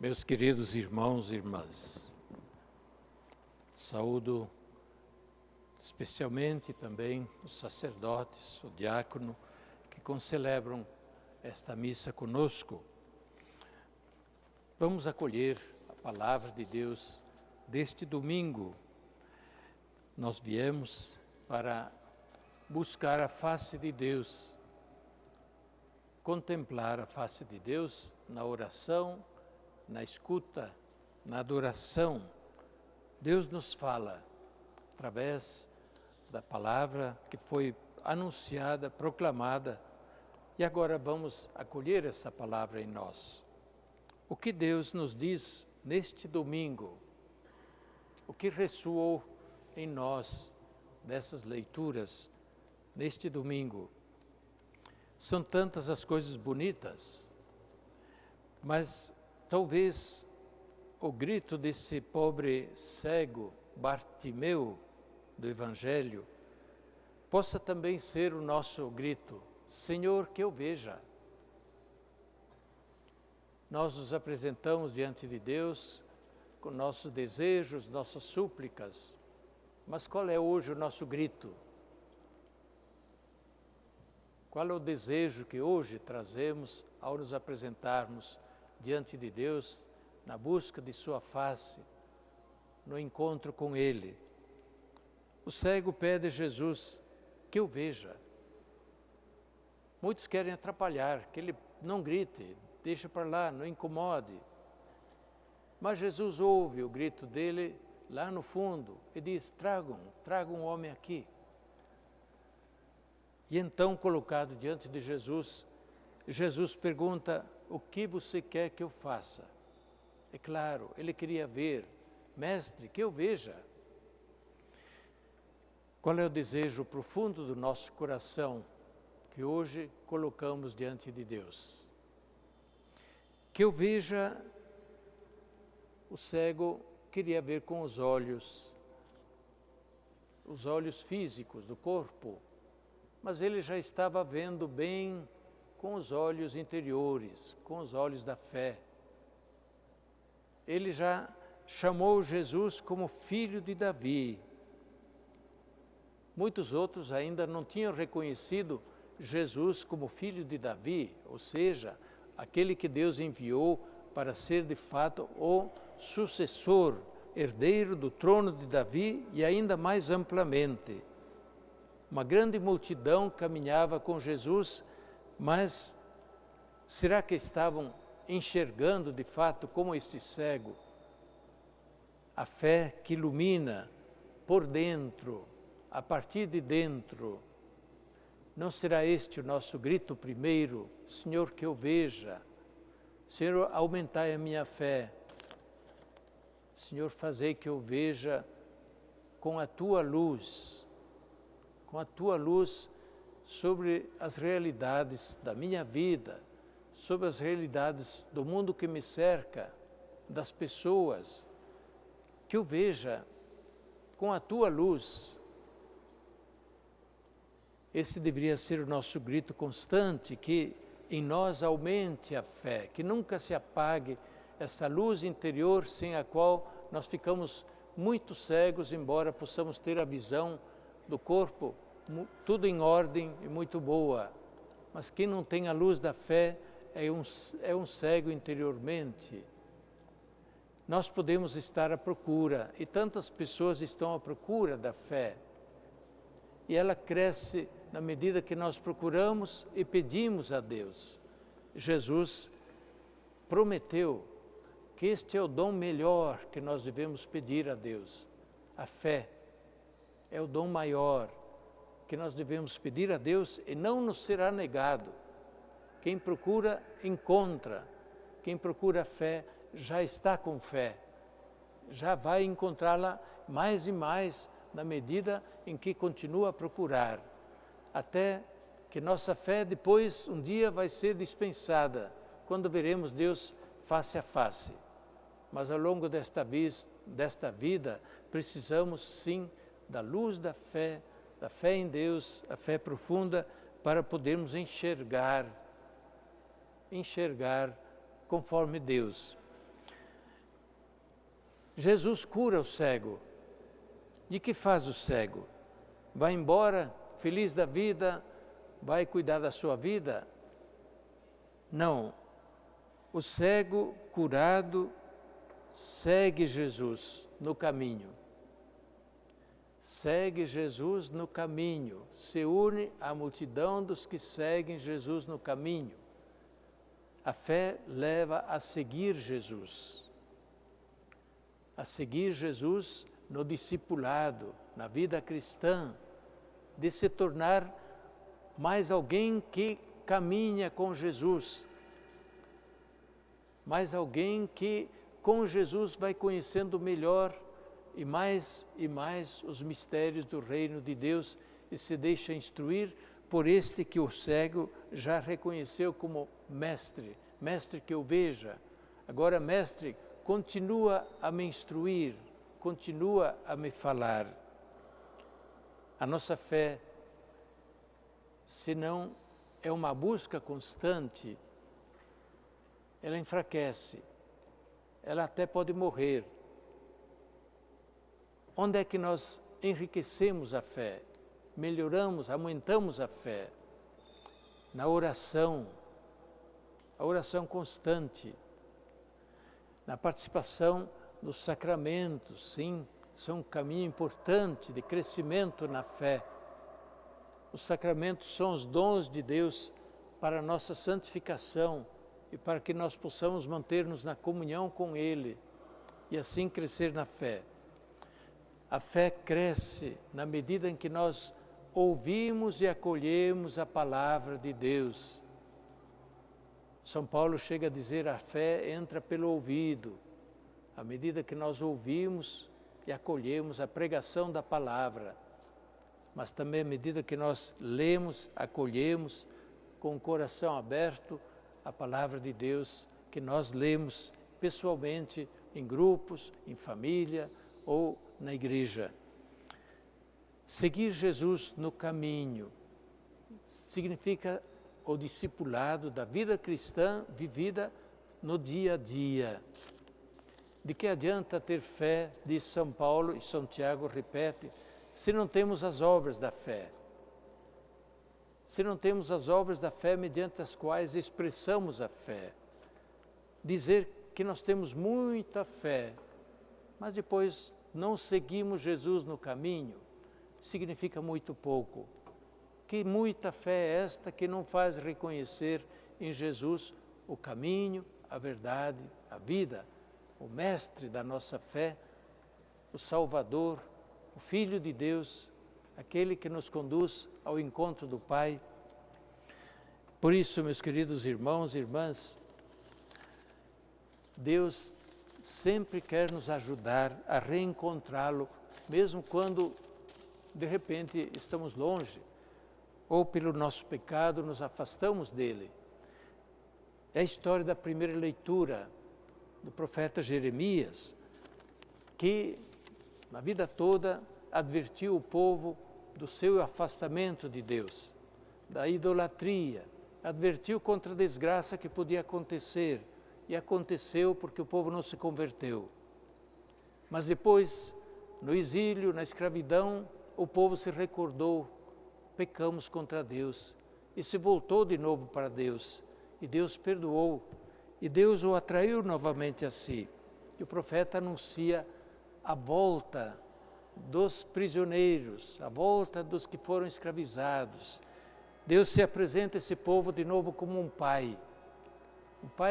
Meus queridos irmãos e irmãs, saúdo especialmente também os sacerdotes, o diácono, que concelebram esta missa conosco. Vamos acolher a palavra de Deus deste domingo. Nós viemos para buscar a face de Deus, contemplar a face de Deus na oração, na escuta, na adoração. Deus nos fala através da palavra que foi anunciada, proclamada, e agora vamos acolher essa palavra em nós. O que Deus nos diz neste domingo, o que ressoou em nós dessas leituras neste domingo. São tantas as coisas bonitas, mas talvez o grito desse pobre cego Bartimeu do Evangelho possa também ser o nosso grito: Senhor, que eu veja. Nós nos apresentamos diante de Deus com nossos desejos, nossas súplicas, mas qual é hoje o nosso grito? Qual é o desejo que hoje trazemos ao nos apresentarmos diante de Deus, na busca de sua face, no encontro com Ele? O cego pede a Jesus que o veja. Muitos querem atrapalhar, que ele não grite, deixa para lá, não incomode. Mas Jesus ouve o grito dele lá no fundo e diz: tragam um homem aqui. E então, colocado diante de Jesus, Jesus pergunta: o que você quer que eu faça? É claro, ele queria ver: mestre, que eu veja. Qual é o desejo profundo do nosso coração que hoje colocamos diante de Deus? Que eu veja. O cego queria ver com os olhos físicos do corpo, mas ele já estava vendo bem com os olhos interiores, com os olhos da fé. Ele já chamou Jesus como filho de Davi. Muitos outros ainda não tinham reconhecido Jesus como filho de Davi, ou seja, aquele que Deus enviou para ser de fato o sucessor, herdeiro do trono de Davi e ainda mais amplamente. Uma grande multidão caminhava com Jesus, mas será que estavam enxergando de fato como este cego? A fé que ilumina por dentro, a partir de dentro. Não será este o nosso grito primeiro? Senhor, que eu veja. Senhor, aumentai a minha fé. Senhor, fazei que eu veja com a Tua luz sobre as realidades da minha vida, sobre as realidades do mundo que me cerca, das pessoas, que eu veja com a Tua luz. Esse deveria ser o nosso grito constante, que em nós aumente a fé, que nunca se apague essa luz interior sem a qual nós ficamos muito cegos, embora possamos ter a visão do corpo, tudo em ordem e muito boa. Mas quem não tem a luz da fé é um cego interiormente. Nós podemos estar à procura, e tantas pessoas estão à procura da fé. E ela cresce na medida que nós procuramos e pedimos a Deus. Jesus prometeu que este é o dom melhor que nós devemos pedir a Deus. A fé é o dom maior que nós devemos pedir a Deus e não nos será negado. Quem procura, encontra. Quem procura fé, já está com fé. Já vai encontrá-la mais e mais na medida em que continua a procurar. Até que nossa fé depois, um dia, vai ser dispensada, quando veremos Deus face a face. Mas ao longo desta vida, precisamos sim da luz da fé em Deus, a fé profunda, para podermos enxergar conforme Deus. Jesus cura o cego. E que faz o cego? Vai embora, feliz da vida, vai cuidar da sua vida? Não. O cego curado segue Jesus no caminho. Segue Jesus no caminho, se une à multidão dos que seguem Jesus no caminho. A fé leva a seguir Jesus. A seguir Jesus no discipulado, na vida cristã, de se tornar mais alguém que caminha com Jesus, mais alguém que com Jesus vai conhecendo melhor e mais os mistérios do reino de Deus e se deixa instruir por este que o cego já reconheceu como mestre, mestre que eu veja. Agora, mestre, continua a me instruir, continua a me falar. A nossa fé, se não é uma busca constante, ela enfraquece, ela até pode morrer. Onde é que nós enriquecemos a fé, melhoramos, aumentamos a fé? Na oração, a oração constante, na participação nos sacramentos, sim, são um caminho importante de crescimento na fé. Os sacramentos são os dons de Deus para a nossa santificação e para que nós possamos manter-nos na comunhão com Ele e assim crescer na fé. A fé cresce na medida em que nós ouvimos e acolhemos a palavra de Deus. São Paulo chega a dizer: a fé entra pelo ouvido. À medida que nós ouvimos e acolhemos a pregação da palavra, mas também à medida que nós lemos, acolhemos com o coração aberto a palavra de Deus, que nós lemos pessoalmente, em grupos, em família ou na igreja. Seguir Jesus no caminho significa o discipulado da vida cristã vivida no dia a dia. De que adianta ter fé, diz São Paulo, e São Tiago repete, se não temos as obras da fé? Se não temos as obras da fé mediante as quais expressamos a fé. Dizer que nós temos muita fé, mas depois não seguimos Jesus no caminho, significa muito pouco. Que muita fé é esta que não faz reconhecer em Jesus o caminho, a verdade, a vida, o mestre da nossa fé, o Salvador, o Filho de Deus, aquele que nos conduz ao encontro do Pai. Por isso, meus queridos irmãos e irmãs, Deus sempre quer nos ajudar a reencontrá-lo, mesmo quando, de repente, estamos longe, ou pelo nosso pecado nos afastamos dele. É a história da primeira leitura do profeta Jeremias, que, na vida toda, advertiu o povo do seu afastamento de Deus, da idolatria, advertiu contra a desgraça que podia acontecer, e aconteceu porque o povo não se converteu. Mas depois, no exílio, na escravidão, o povo se recordou, pecamos contra Deus, e se voltou de novo para Deus, e Deus perdoou, e Deus o atraiu novamente a si. E o profeta anuncia a volta dos prisioneiros, a volta dos que foram escravizados. Deus se apresenta a esse povo de novo como um pai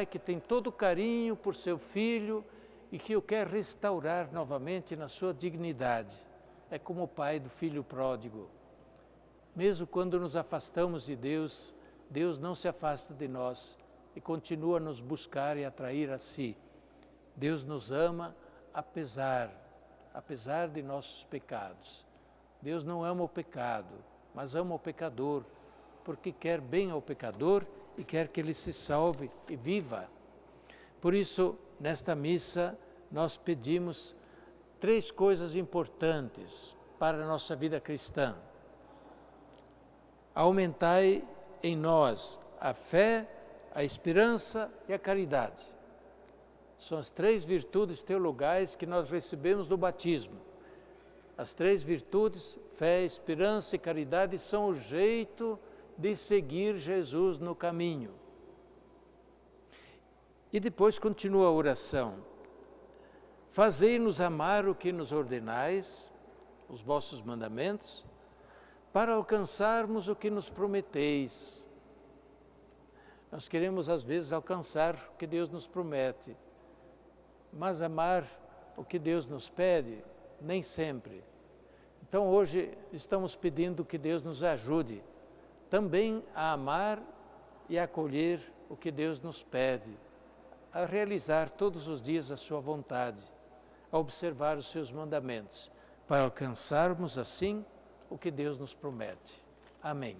que tem todo o carinho por seu filho e que o quer restaurar novamente na sua dignidade. É como o pai do filho pródigo. Mesmo quando nos afastamos de Deus, Deus não se afasta de nós e continua a nos buscar e atrair a si. Deus nos ama apesar de nossos pecados. Deus não ama o pecado, mas ama o pecador, porque quer bem ao pecador e quer que ele se salve e viva. Por isso, nesta missa, nós pedimos 3 coisas importantes para a nossa vida cristã. Aumentai em nós a fé, a esperança e a caridade. São as 3 virtudes teologais que nós recebemos do batismo. As 3 virtudes, fé, esperança e caridade, são o jeito de seguir Jesus no caminho. E depois continua a oração. Fazei-nos amar o que nos ordenais, os vossos mandamentos, para alcançarmos o que nos prometeis. Nós queremos às vezes alcançar o que Deus nos promete, mas amar o que Deus nos pede, nem sempre. Então hoje estamos pedindo que Deus nos ajude também a amar e a acolher o que Deus nos pede, a realizar todos os dias a sua vontade, a observar os seus mandamentos, para alcançarmos assim o que Deus nos promete. Amém.